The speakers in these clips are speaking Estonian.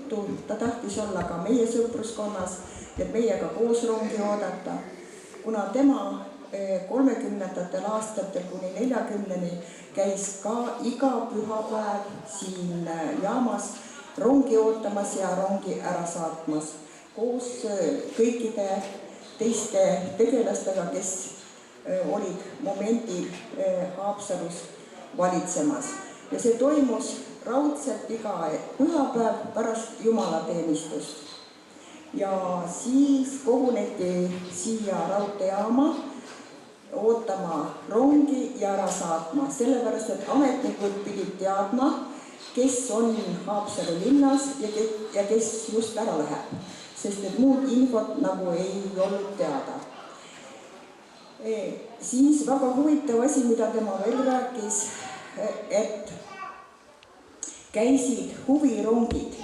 juttu, ta tahtis olla ka meie sõpruskonnas, et meiega koos rongi oodata, kuna tema 30. aastatel kuni 40-ni käis ka iga pühapäev siin jaamas rongi ootamas ja rongi ära saatmas koos kõikide teiste tegelastega, kes olid momendil Haapsalus valitsemas. Ja see toimus raudselt iga pühapäev pärast jumalateenistust. Ja siis koguneti siia raudteejaama ootama rongi ja ära saatma, sellepärast et ametnikud pidid teadma, kes on Haapsalu linnas ja kes just ära läheb, sest et muud infot nagu ei olnud teada. Siis väga huvitav asi, mida tema veel rääkis, et käisid huvirongid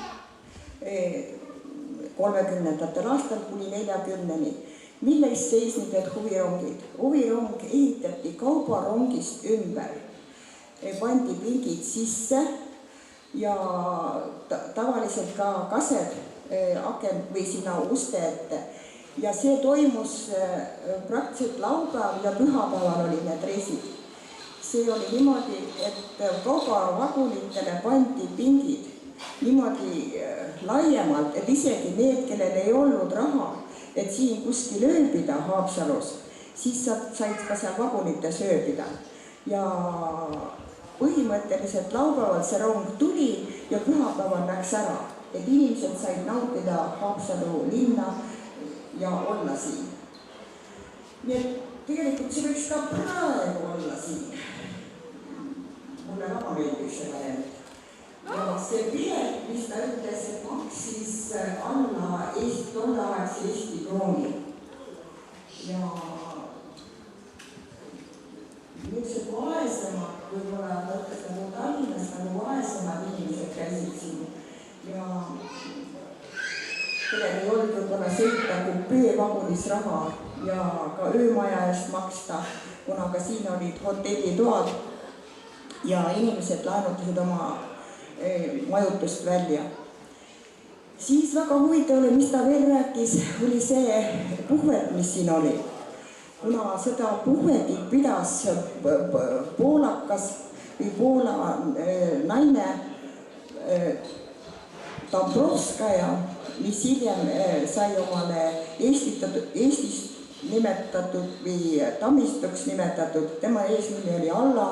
30. aastal kuni 40-ni. Milles seisnud need huvirongid? Huvirong ehitati kaubarongist ümber, pandi pingid sisse ja tavaliselt ka kased aken või sinna uste ette. Ja see toimus praktiliselt laupäeval ja pühapäeval olid need reisid. See oli niimoodi, et kaubavagunitele pandi pingid niimoodi laiemalt, et isegi need, kellel ei olnud raha, et siin kuskil ööbida Haapsalus, siis said ka seal vagunites ööbida. Ja põhimõtteliselt laupäeval see rong tuli ja pühapäeval läks ära, et inimesed said nautida Haapsalu linna ja olla siin. Nii et tegelikult see võiks ka praegu olla siin. Mulle väga meeldiks see väljend. Ja see pilet, mis ta ütles, et maksis alla tolleaegse Eesti krooni. Ja niisugused vaesemad, võib-olla mõttes nagu Tallinnas, nagu vaesemad inimesed käisid siin. Ja kellel ei olnud võib-olla sõita kupeevagunis raha ja ka öömaja eest maksta, kuna ka siin olid hotellitoad ja inimesed laenutasid oma majutust välja. Siis väga huvitav oli, mis ta veel rääkis, oli see puhvet, mis siin oli. Kuna seda puhvetit pidas poolakas või Poola naine Dombrovskaja, mis hiljem sai omale Eestist nimetatud või Tammistuks nimetatud, tema eesnimi oli Alla.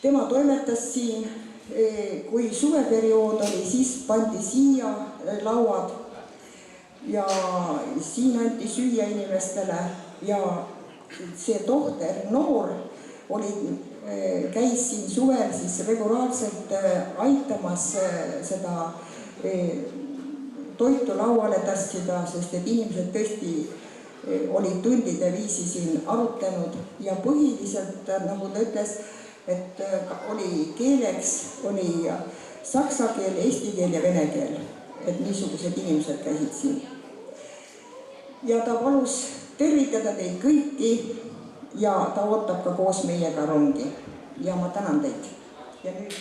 Tema toimetas siin, kui suveperiood oli, siis pandi siia lauad ja siin anti süüa inimestele ja see tohter noor käis siin suvel siis regulaarselt aitamas seda toitu lauale tassida, sest et inimesed tõesti olid tundide viisi siin arutlenud ja põhiliselt, nagu ta ütles, et oli keeleks, oli saksa keel, eesti keel ja vene keel, et niisugused inimesed käisid siin. Ja ta palus tervitada teid kõiki ja ta ootab ka koos meiega rongi. Ja ma tänan teid. Ja nüüd...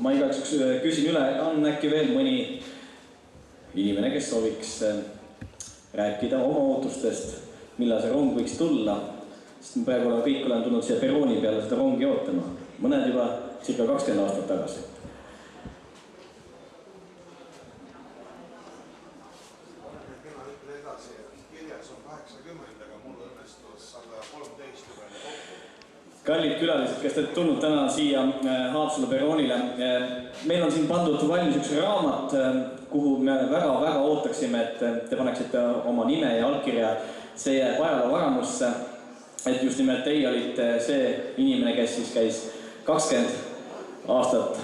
Ma igaks küsin üle, on äkki veel mõni inimene, kes sooviks rääkida oma ootustest, millal see rong võiks tulla, sest me praegu kõik oleme tulnud siia perrooni peale seda rongi ootama. Mõned juba circa 20 aastat tagasi. Mina ütlen edasi, et kirjas on 80, aga mul õnnestus 113 juba kokku. Kallid külalised, kes te tulnud täna siia Haapsalu perroonile. Meil on siin pandud valmis üks raamat, kuhu me väga ootaksime, et te paneksite oma nime ja allkirja. See jääb ajaloo varamusse, et just nimelt teie olite see inimene, kes siis käis 20 aastat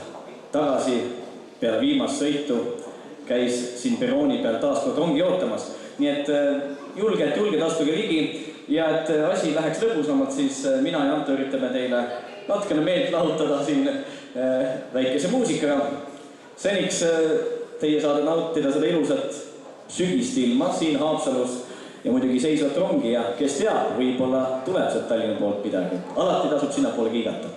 tagasi peale viimast sõitu, käis siin perrooni peal taas kord rongi ootamas. Nii et julged astuge ligi. Ja et asi läheks lõbusamalt, siis mina ja Anto üritame teile natukene meelt lahutada siin väikese muusikaga. Seniks teie saate nautida seda ilusat sügist ilma siin Haapsalus ja muidugi seisvat rongi ja kes teab, võib-olla tuleb sealt Tallinna poolt midagi. Alati tasub sinnapoole kiigata.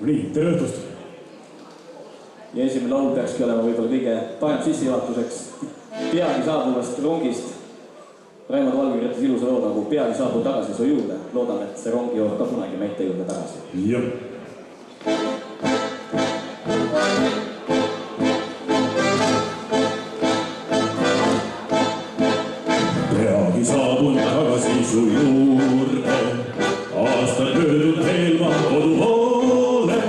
Nii, tere õhtust! Ja esimene laul peakski olema võib-olla kõige parem sissejuhatuseks peagi saabuvast rongist. Raimond Valge kirjutas ilusa loo nagu peagi saabub tagasi su juurde. Loodame, et see rong jõuab ka kunagi meite juurde tagasi. Jah. Peagi saabun tagasi su juurde. Aastal möödud veel ma kodu poole.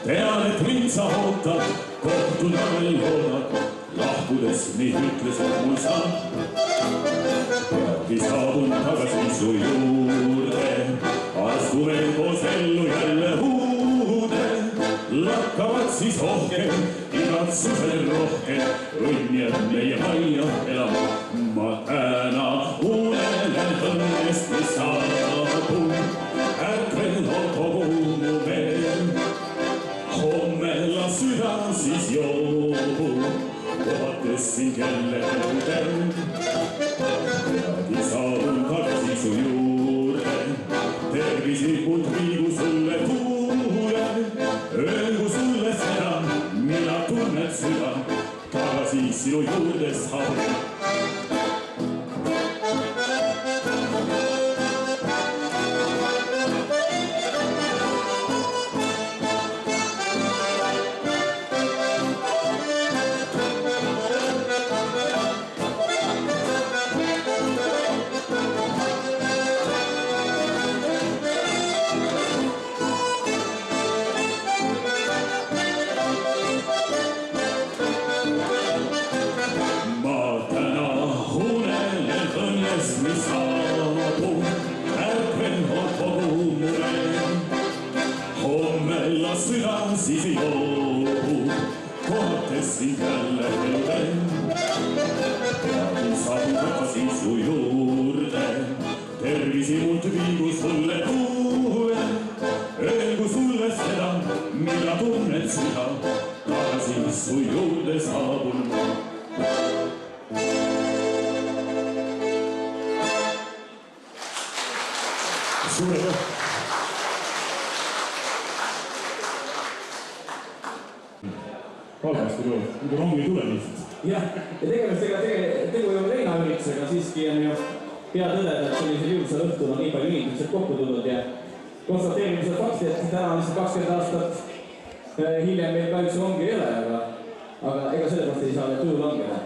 Tean, et mind sa ootad, kohtuda veel loodad. Lahkudes nii ütlesid mul sa. Peagi saabun tagasi su juurde. Astume koos ellu jälle uude. Lakkavad siis ohkem, igatsusel rohkem. Õnn jääb meie majja elama. Ma täna unelen õnnest, mis saabub. Ärkvel on kogu mu veel. Homme la süda siis joobub. Kohates sind jälle õudel. Peagi saabun tagasi su juurde. Tervislikult viigu sulle kuule. Öelgu sulle seda, mina tunned süda. Tagasi sinu juurde saabun. Siis joobub, kohates sind jälle eluden. Peagi saabun tagasi su juurde. Tervisimult viigu sulle kuule. Öelgu sulle seda, mida tunned süda. Tagasi su juurde saabun ma. Suure tänu! Halvasti tuleb, kui rongi ei tule lihtsalt. Jah, ja tegu ei ole leinaüritusega, siiski on ju hea tõdeda, et sellisel ilusal õhtul on nii palju inimesed kokku tulnud ja konstateerimisel fakti, et täna on lihtsalt 20 aastat hiljem meil kahjuks rongi ei ole, aga ega sellepärast ei saa tuju langeda.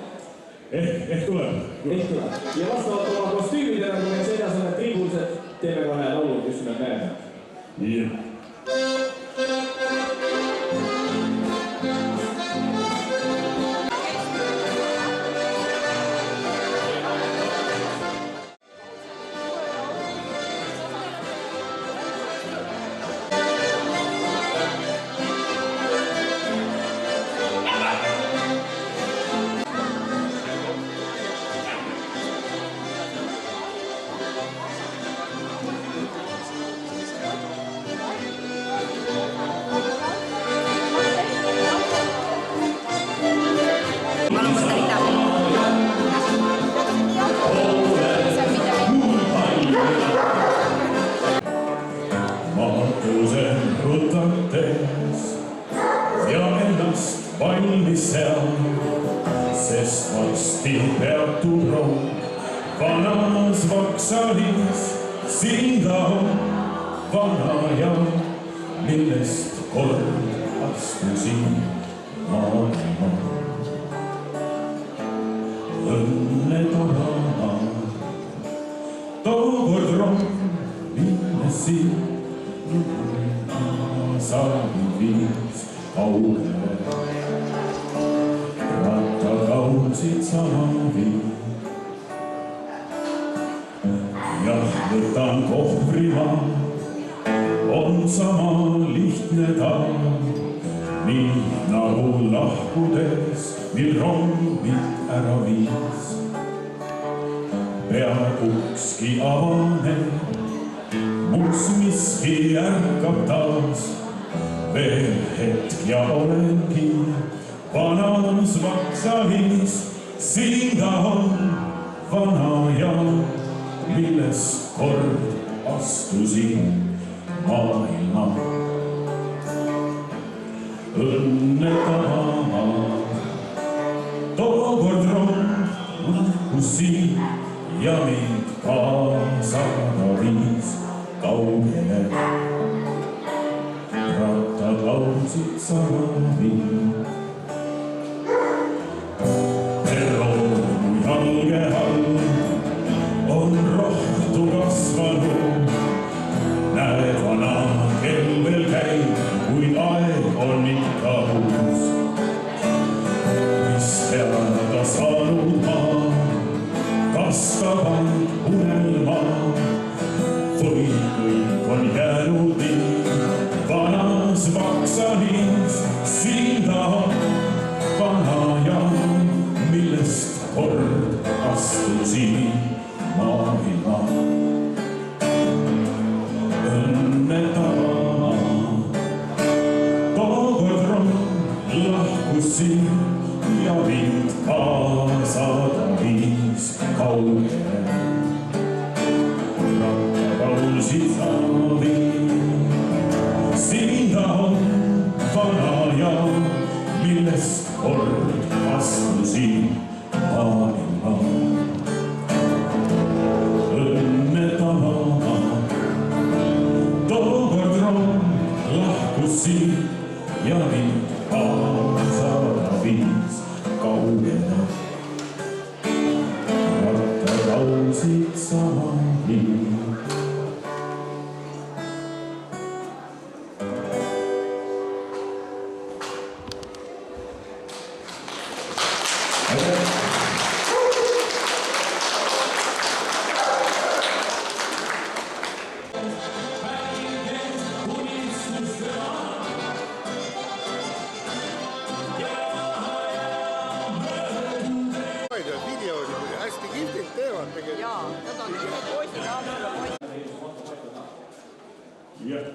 Ehk tuleb. Ehk tuleb. Ja vastavalt oma kostüümidele, kui meil seljas on triibulsed, teeme kohe laulu, kus me näeme. Jah. vanas Vaksalis, siin ta on vana ja millest kord astusin maailma. Õnne torama, tookord rong, milles siin saabib viis kaugele. Rattad laulsid sama viis. Jah, võtan kohvrima, on sama lihtne ta, nii nagu lahkudes, mil rong mind ära viis. Pea ukski avaneb, mus miski ärkab taas, veel hetk ja olengi vanas Vaksalis, siin ta on vana ja milles kord astusin maailma. Õnne tavama, tookord rong lahkus siin ja mind kaasada viis kaugele. Rattad laulsid sama viis. Perroomu jalge all on rohtu kasvanud. Näed, vana kell veel käib, kuid aeg on ikka uus. Mis teada saanud maa, kas ta pand unelma või kõik on jäänud nii. Vanas Vaksalis, siin ta on vana ja millest kord astusin maailma. Õnne tavama, tookord rong lahkus siin ja mind kaasada viis kaugele. Rattad laulsid sama viis, siin ta on vana ja millest kord astusin maailma. Õnne tavama, tookord rong lahkus siin ja mind kaasada viis kaugele. Rattad laulsid sama viis. Videosid hästi kihvtilt teevad tegelikult. Jaa, nad on poisid, Haapsalu poisid. Jah.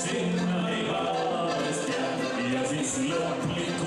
Sinna igavest jääb ja siis lõplik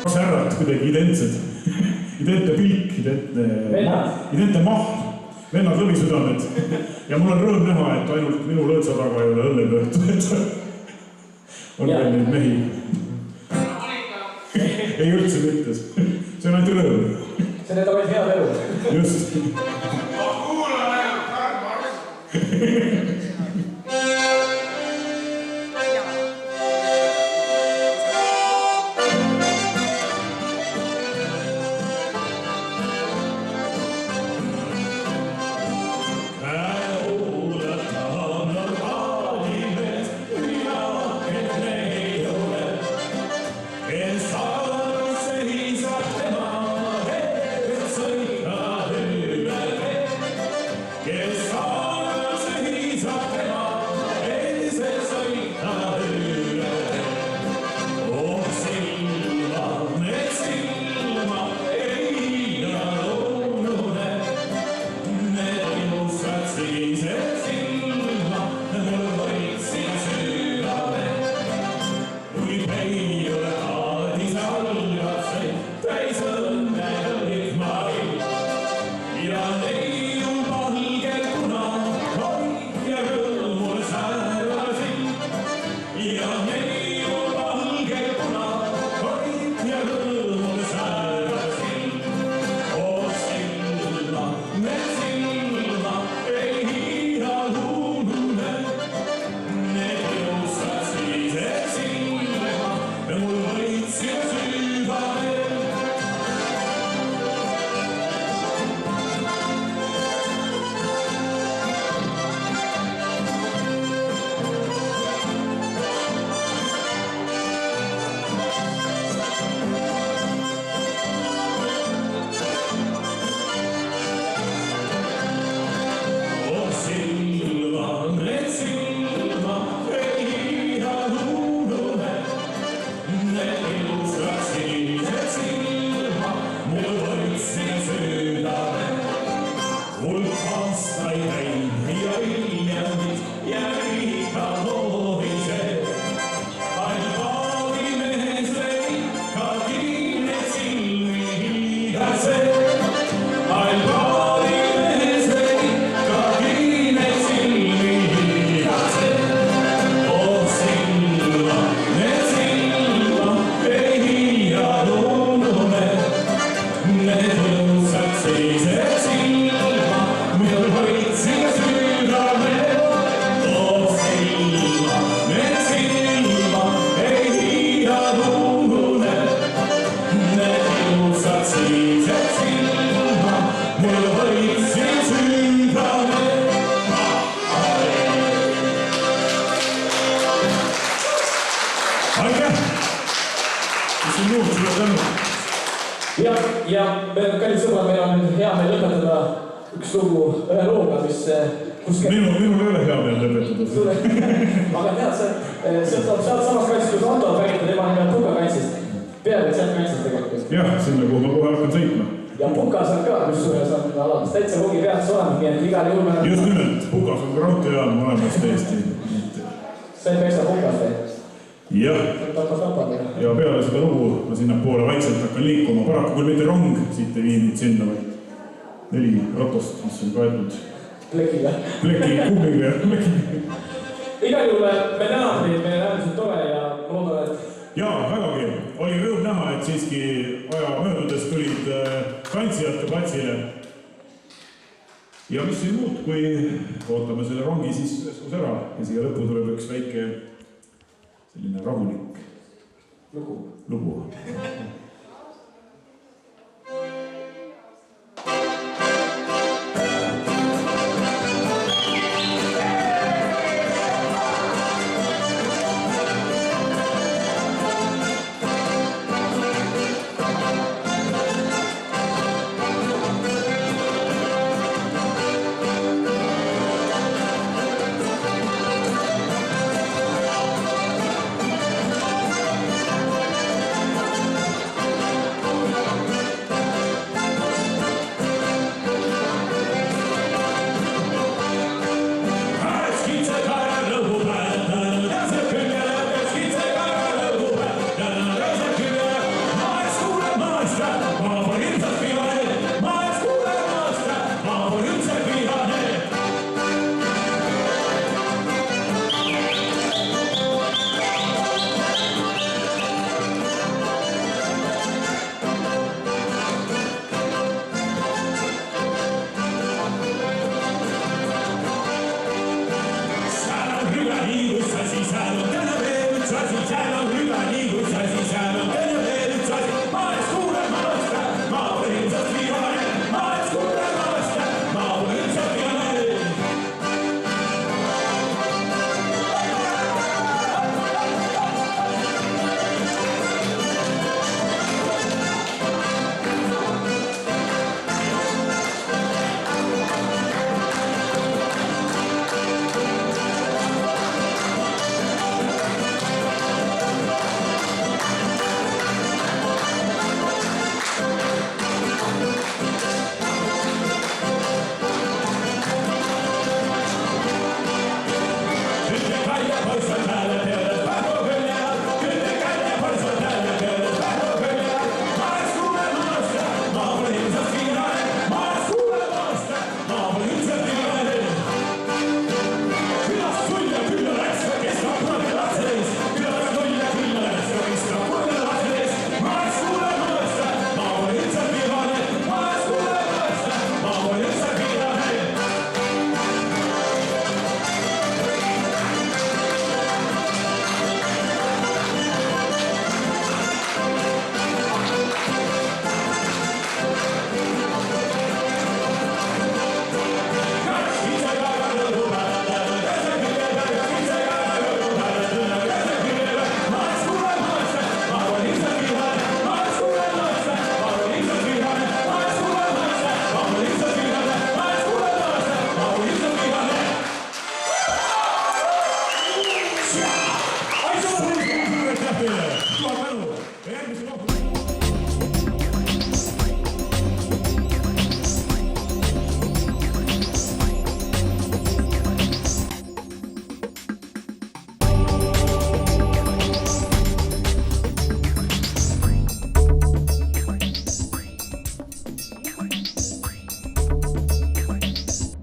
Kaks härrat kuidagi identsed, identne pilk, identne maht, vennad lõvisüdamed ja mul on rõõm näha, et ainult minu lõõtsa taga ei ole õllega õhtu, on veel neid mehi. Ei üldse mitte, see on ainult rõõm. See need olid head elu. Just. Ma kuulan ainult Karl Marx. Ja kallid sõbrad, meil on hea meil lõpetada üks lugu ühe looga, mis Minul ei ole hea meel lõpetada. Aga tead, see on sealt samast kaitsist, kus Ando pärit, tema nimel Puka kaitsist. Peale sealt kaitsist tegelikult. Jah, sinna, kuhu ma kohe hakkan sõitma. Ja Pukas on ka, kus suures on alates täitsa kogi pealt olemas, nii et igal juhul me... Just nimelt, Pukas on raudteejaam olemas täiesti. See on peksa Pukas või? Jah. Ja peale seda lugu ma sinna poole vaikselt hakkan liikuma. Paraku küll mitte rong siit ei viinud sinna, vaid 4 ratost, mis on kaetud Plekiga. Pleki, kummiga. Igal juhul me näeme teid, meil äärmiselt tore ja loodan, et... Jaa, vägagi. Oli rõõm näha, et siiski aja möödudes tulid tantsijate platsile. Ja mis ei muud, kui ootame selle rongi siis üheskus ära ja siia lõppu tuleb üks väike selline rahulik lugu. nii, kus sa siis jäänud, täna veel üks asi, seal on hüva nii, kus sa siis jäänud.